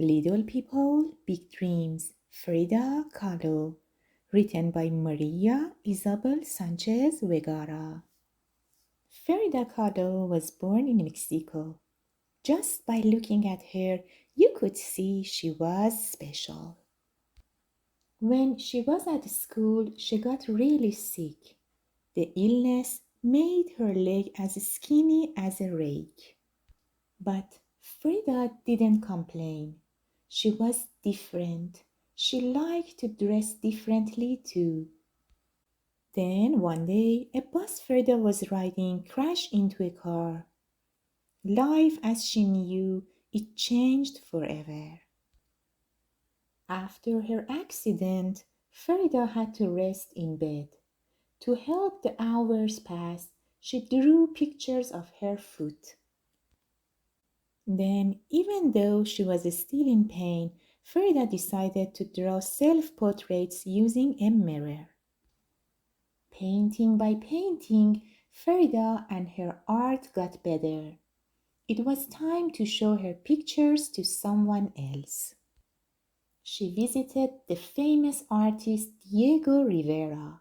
Little People, Big Dreams, Frida Kahlo, written by Maria Isabel Sanchez Vergara. Frida Kahlo was born in Mexico. Just by looking at her, you could see she was special. When she was at school, she got really sick. The illness made her leg as skinny as a rake. But Frida didn't complain. She was different. She liked to dress differently too. Then one day, a bus Frida was riding crashed into a car. Life as she knew it changed forever. After her accident, Frida had to rest in bed. To help the hours pass, she drew pictures of her foot. Then, even though she was still in pain, Frida decided to draw self-portraits using a mirror. Painting by painting, Frida and her art got better. It was time to show her pictures to someone else. She visited the famous artist Diego Rivera,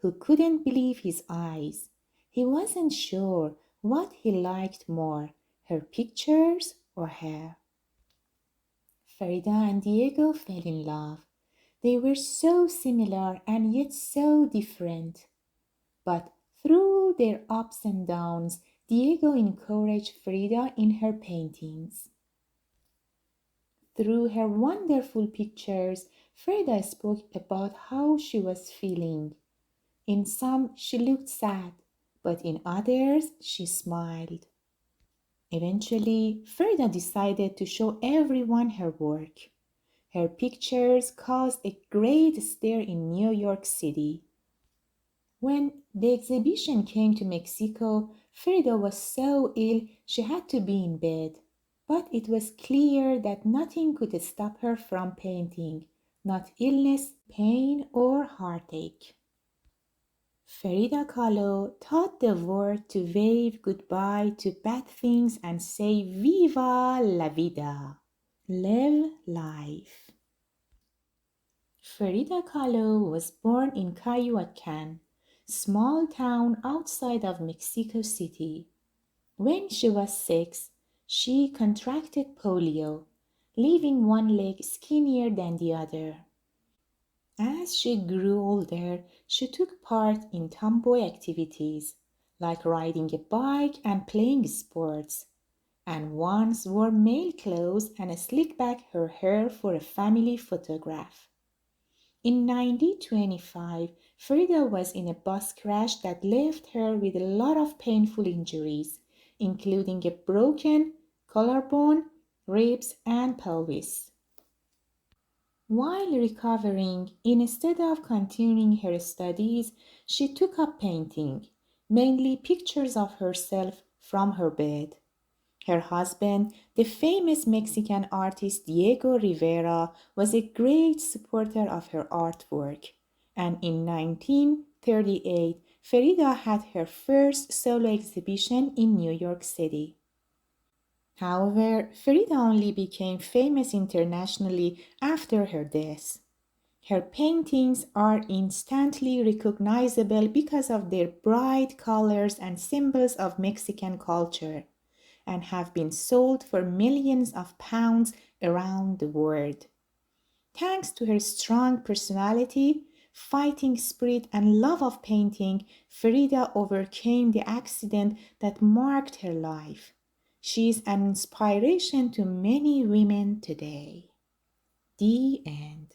who couldn't believe his eyes. He wasn't sure what he liked more, her pictures or her. Frida and Diego fell in love. They were so similar and yet so different. But through their ups and downs, Diego encouraged Frida in her paintings. Through her wonderful pictures, Frida spoke about how she was feeling. In some, she looked sad, but in others, she smiled. Eventually, Frida decided to show everyone her work. Her pictures caused a great stir in New York City. When the exhibition came to Mexico, Frida was so ill she had to be in bed. But it was clear that nothing could stop her from painting, not illness, pain, or heartache. Frida Kahlo taught the world to wave goodbye to bad things and say Viva la vida! Live life. Frida Kahlo was born in Coyoacán, small town outside of Mexico City. When she was 6, she contracted polio, leaving one leg skinnier than the other. As she grew older, she took part in tomboy activities, like riding a bike and playing sports, and once wore male clothes and slicked back her hair for a family photograph. In 1925, Frida was in a bus crash that left her with a lot of painful injuries, including a broken collarbone, ribs, and pelvis. While recovering, instead of continuing her studies, she took up painting, mainly pictures of herself from her bed. Her husband, the famous Mexican artist Diego Rivera, was a great supporter of her artwork, and in 1938, Frida had her first solo exhibition in New York City. However, Frida only became famous internationally after her death. Her paintings are instantly recognizable because of their bright colors and symbols of Mexican culture, and have been sold for millions of pounds around the world. Thanks to her strong personality, fighting spirit, and love of painting, Frida overcame the accident that marked her life. She is an inspiration to many women today. The end.